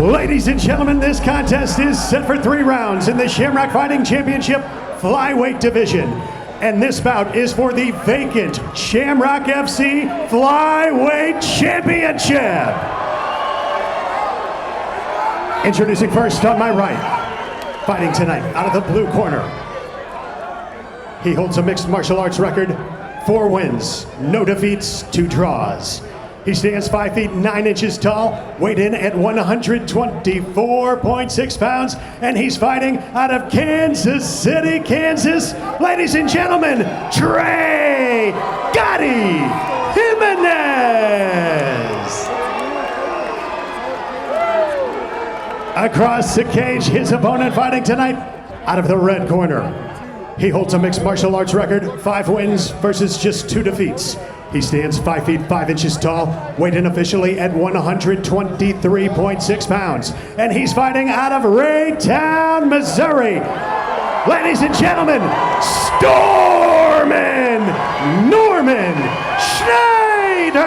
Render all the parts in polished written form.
Ladies and gentlemen, this contest is set for 3 rounds in the Shamrock Fighting Championship Flyweight Division. And this bout is for the vacant Shamrock FC Flyweight Championship. Introducing first on my right, fighting tonight out of the blue corner. He holds a mixed martial arts record, 4 wins, no defeats, 2 draws. He stands 5 feet 9 inches tall, weighed in at 124.6 pounds, and he's fighting out of Kansas City, Kansas. Ladies and gentlemen, Trey Jiminez. Across the cage, his opponent fighting tonight out of the red corner. He holds a mixed martial arts record, 5 wins versus just 2 defeats. He stands 5 feet 5 inches tall, weighed in officially at 123.6 pounds. And he's fighting out of Raytown, Missouri. Ladies and gentlemen, Stormin' Norman Schneider.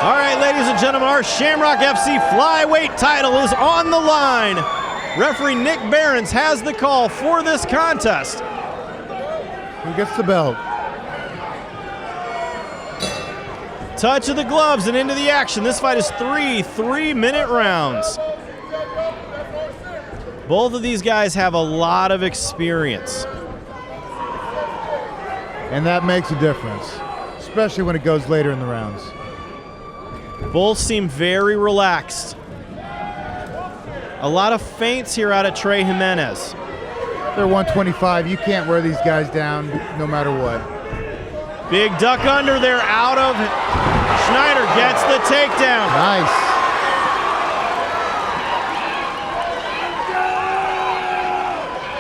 All right, ladies and gentlemen, our Shamrock FC Flyweight title is on the line. Referee Nick Behrens has the call for this contest. Who gets the belt? Touch of the gloves and into the action. This fight is 3 3-minute rounds. Both of these guys have a lot of experience. And that makes a difference, especially when it goes later in the rounds. Both seem very relaxed. A lot of feints here out of Trey Jiminez. They're 125. You can't wear these guys down no matter what. Big duck under there out of Schneider, gets the takedown. Nice.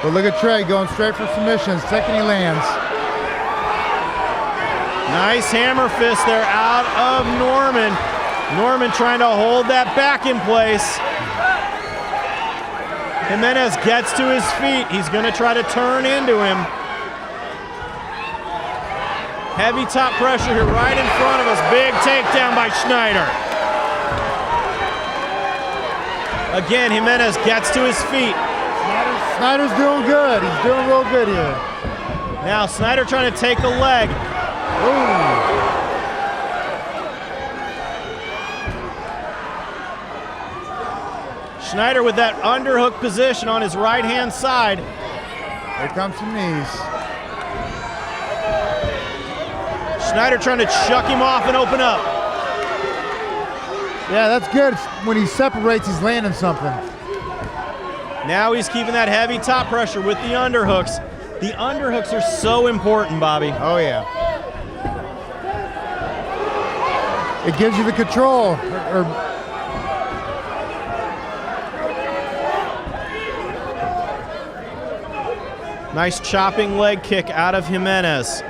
But look at Trey going straight for submissions. Second he lands. Nice hammer fist there out of Norman. Norman trying to hold that back in place. Jiminez gets to his feet. He's going to try to turn into him. Heavy top pressure here right in front of us. Big takedown by Schneider. Again, Jiminez gets to his feet. Snyder's doing good. He's doing real good here. Now Schneider trying to take the leg. Ooh. Schneider with that underhook position on his right-hand side. Here comes some knees. Schneider trying to chuck him off and open up. Yeah, that's good. When he separates, he's landing something. Now he's keeping that heavy top pressure with the underhooks. The underhooks are so important, Bobby. Oh, yeah. It gives you the control. Nice chopping leg kick out of Jiminez.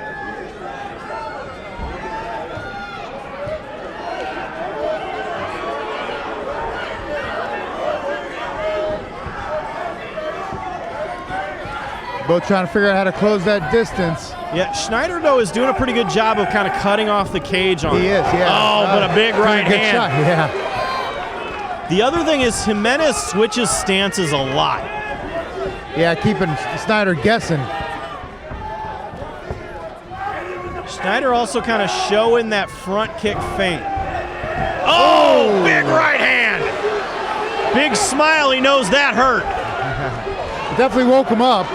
Both trying to figure out how to close that distance. Yeah, Schneider, though, is doing a pretty good job of kind of cutting off the cage on him. He is, yeah. Oh, but a big right good hand. Shot, yeah. The other thing is Jiminez switches stances a lot. Yeah, keeping Schneider guessing. Schneider also kind of showing that front kick feint. Oh, big right hand. Big smile, he knows that hurt. Definitely woke him up.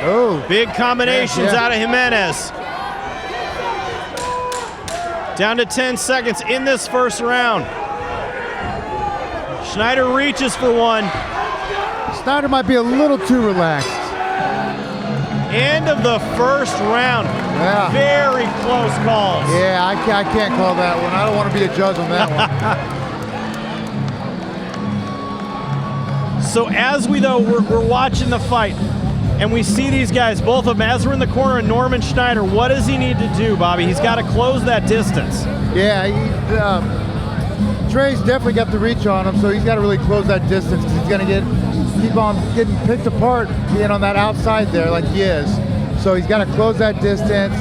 Oh, big combinations out of Jiminez. Down to 10 seconds in this first round. Schneider reaches for one. Schneider might be a little too relaxed. End of the first round. Yeah. Very close calls. Yeah, I can't call that one. I don't want to be a judge on that one. So as we're watching the fight, and we see these guys, both of them, as we're in the corner of Norman Schneider, what does he need to do, Bobby? He's got to close that distance. Yeah, Trey's definitely got the reach on him, so he's got to really close that distance because he's going to keep on getting picked apart being on that outside there like he is. So he's got to close that distance,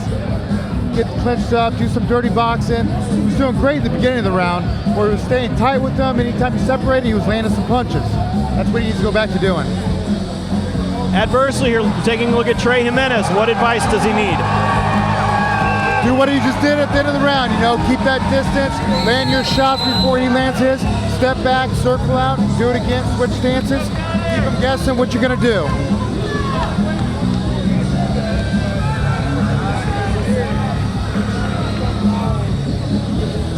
get clinched up, do some dirty boxing. He was doing great at the beginning of the round, where he was staying tight with them. Anytime he separated, he was landing some punches. That's what he needs to go back to doing. Adversely here, taking a look at Trey Jiminez. What advice does he need? Do what he just did at the end of the round, keep that distance, land your shots before he lands his, step back, circle out, do it again, switch stances, keep him guessing what you're gonna do.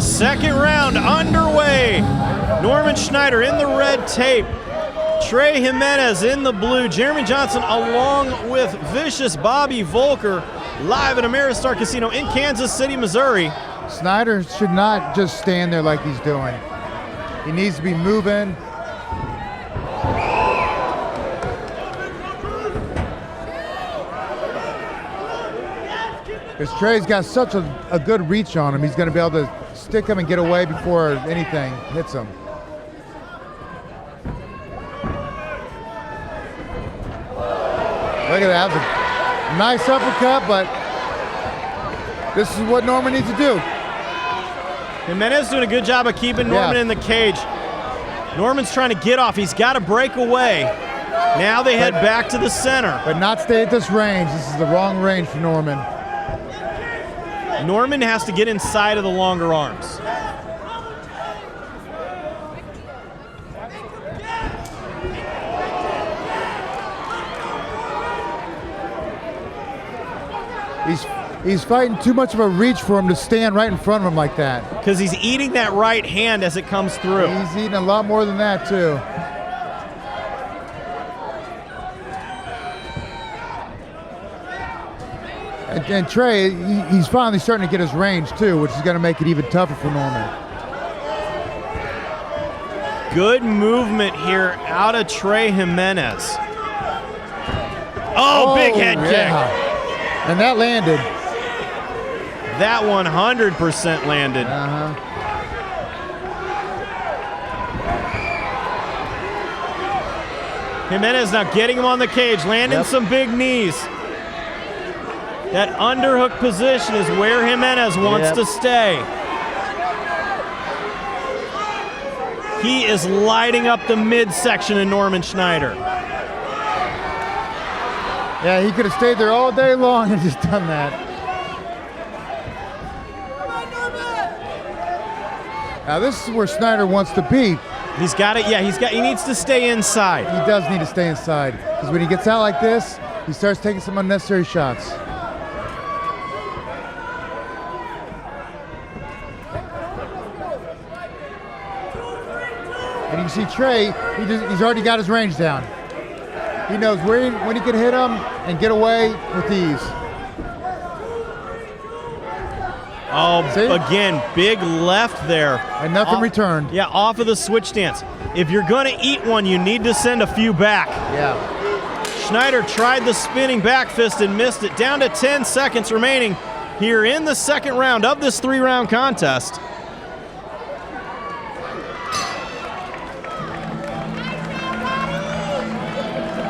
Second round underway. Norman Schneider in the red tape. Trey Jiminez in the blue. Jeremy Johnson along with Vicious Bobby Volker live at Ameristar Casino in Kansas City, Missouri. Schneider should not just stand there like he's doing. He needs to be moving. Because Trey's got such a good reach on him, he's going to be able to stick him and get away before anything hits him. Look at that. That was a nice uppercut, but this is what Norman needs to do. Jimenez doing a good job of keeping Norman in the cage. Norman's trying to get off. He's got to break away. Now they head back to the center. But not stay at this range. This is the wrong range for Norman. Norman has to get inside of the longer arms. He's fighting too much of a reach for him to stand right in front of him like that. Because he's eating that right hand as it comes through. He's eating a lot more than that, too. And Trey, he's finally starting to get his range, too, which is going to make it even tougher for Norman. Good movement here out of Trey Jiminez. Oh, big head kick. And that landed. That 100% landed. Jimenez now getting him on the cage, landing some big knees. That underhook position is where Jimenez wants to stay. He is lighting up the midsection of Norman Schneider. Yeah, he could have stayed there all day long and just done that. Now this is where Schneider wants to be. He's got it. Yeah, he needs to stay inside. He does need to stay inside because when he gets out like this, he starts taking some unnecessary shots. And you can see Trey, he's already got his range down. He knows when he can hit him and get away with ease. Oh, see? Again, big left there. And nothing returned. Yeah, off of the switch stance. If you're going to eat one, you need to send a few back. Yeah. Schneider tried the spinning back fist and missed it. Down to 10 seconds remaining here in the second round of this 3-round contest.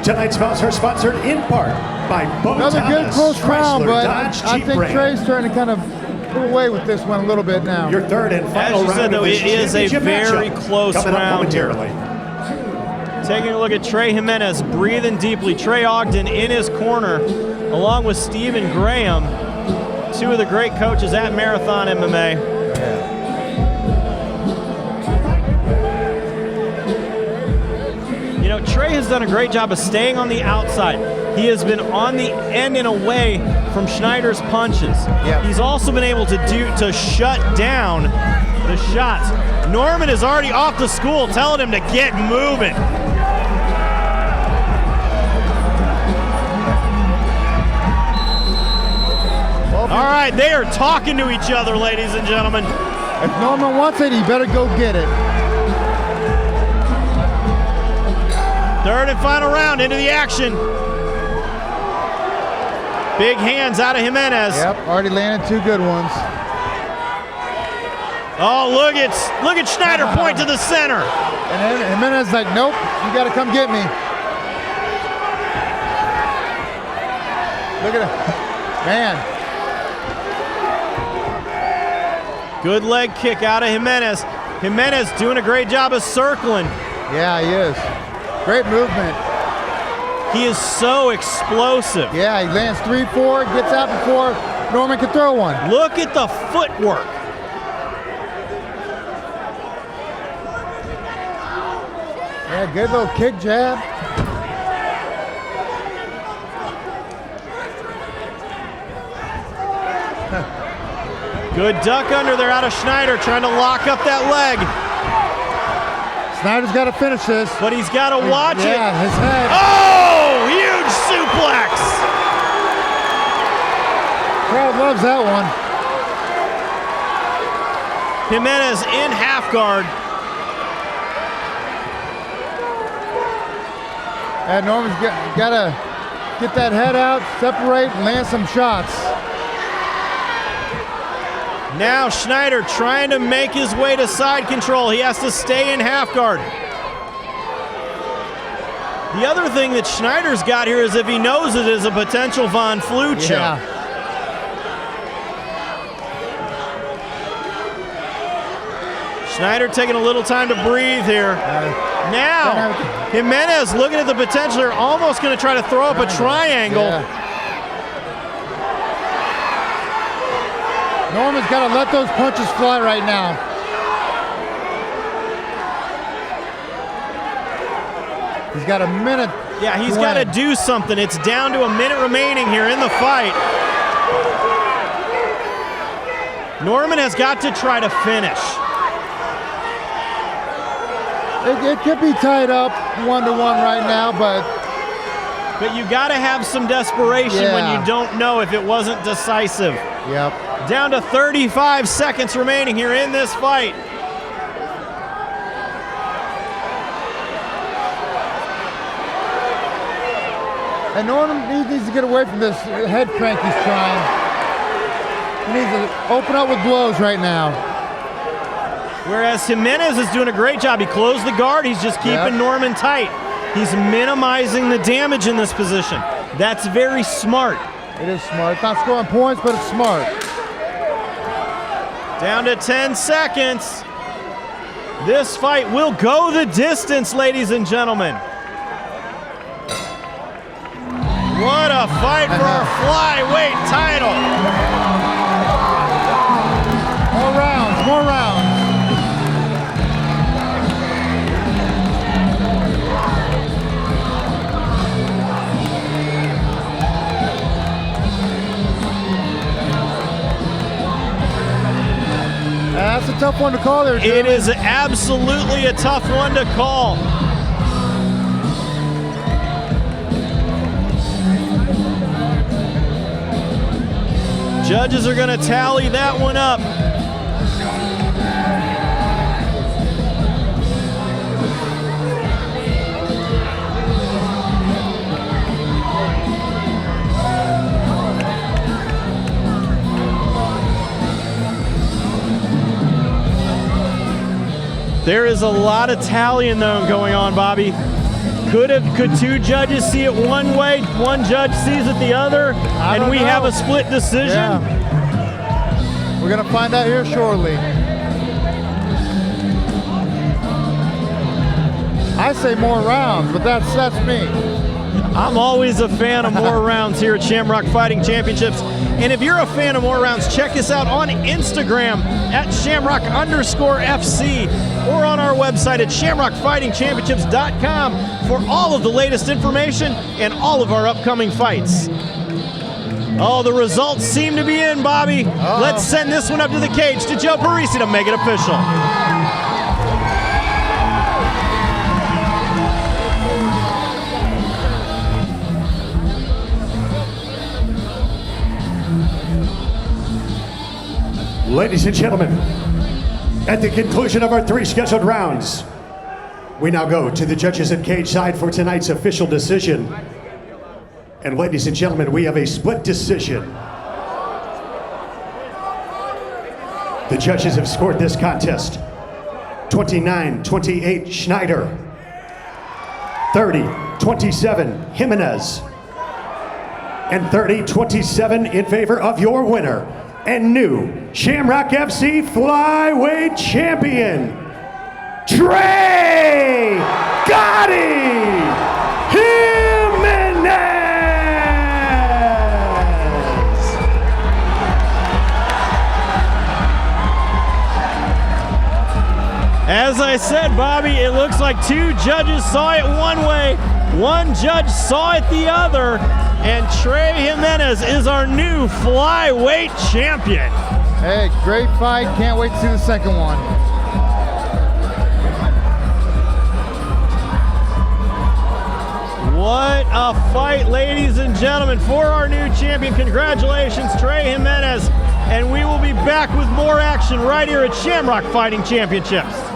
Tonight's bouts are sponsored in part by Bo Another Thomas, good close round, but Dodge, I Jeep think Ram. Trey's trying to kind of pull away with this one a little bit now. Your third and final As you round said, though, of the it is a championship very matchup. close Coming up round here. momentarily. Taking a look at Trey Jiminez, breathing deeply. Trey Ogden in his corner, along with Stephen Graham, two of the great coaches at Marathon MMA. You know, Trey has done a great job of staying on the outside. He has been on the end and away from Schneider's punches. Yep. He's also been able to shut down the shots. Norman is already off the school telling him to get moving. All right, they are talking to each other, ladies and gentlemen. If Norman wants it, he better go get it. Third and final round into the action. Big hands out of Jimenez. Yep, already landed two good ones. Oh, look at Schneider point to the center. And then Jimenez like, nope, you got to come get me. Look at it. Man. Good leg kick out of Jiminez. Jiminez doing a great job of circling. Yeah, he is. Great movement. He is so explosive. Yeah, he lands 3-4, gets out before Norman can throw one. Look at the footwork. Yeah, good little kick jab. Good duck under there out of Schneider, trying to lock up that leg. Schneider's got to finish this. But he's got to watch it. Yeah, his head. Oh, huge suplex. Crowd loves that one. Jiminez in half guard. And Norman's got to get that head out, separate, and land some shots. Now Schneider trying to make his way to side control. He has to stay in half guard. The other thing that Schneider's got here is if he knows it is a potential Von Flue choke. Yeah. Schneider taking a little time to breathe here. Now, Jiminez looking at the potential here, almost going to try to throw up a triangle. Yeah. Norman's got to let those punches fly right now. He's got a minute. Yeah, he's got to do something. It's down to a minute remaining here in the fight. Norman has got to try to finish. It could be tied up 1-1 right now, but you got to have some desperation when you don't know if it wasn't decisive. Yep. Down to 35 seconds remaining here in this fight. And Norman needs to get away from this head crank he's trying. He needs to open up with blows right now. Whereas Jiminez is doing a great job. He closed the guard. He's just keeping Norman tight. He's minimizing the damage in this position. That's very smart. It is smart. It's not scoring points, but it's smart. Down to 10 seconds. This fight will go the distance, ladies and gentlemen. What a fight for our flyweight title. More rounds, more rounds. That's a tough one to call there, Jim. It is absolutely a tough one to call. Judges are going to tally that one up. There is a lot of tallying though going on, Bobby. Could two judges see it one way, one judge sees it the other, and we have a split decision? Yeah. We're gonna find out here shortly. I say more rounds, but that's me. I'm always a fan of more rounds here at Shamrock Fighting Championships. And if you're a fan of more rounds, check us out on Instagram at Shamrock_FC or on our website at ShamrockFightingChampionships.com for all of the latest information and all of our upcoming fights. Oh, the results seem to be in, Bobby. Let's send this one up to the cage to Joe Parisi to make it official. Ladies and gentlemen, at the conclusion of our 3 scheduled rounds, we now go to the judges at cage side for tonight's official decision. And ladies and gentlemen, we have a split decision. The judges have scored this contest 29-28 Schneider, 30-27 Jiminez, and 30-27 in favor of your winner and new Shamrock FC Flyweight Champion, Trey Jiminez. As I said, Bobby, it looks like two judges saw it one way, one judge saw it the other, and Trey Jiminez is our new flyweight champion. Hey, great fight. Can't wait to see the second one. What a fight, ladies and gentlemen, for our new champion. Congratulations, Trey Jiminez. And we will be back with more action right here at Shamrock Fighting Championships.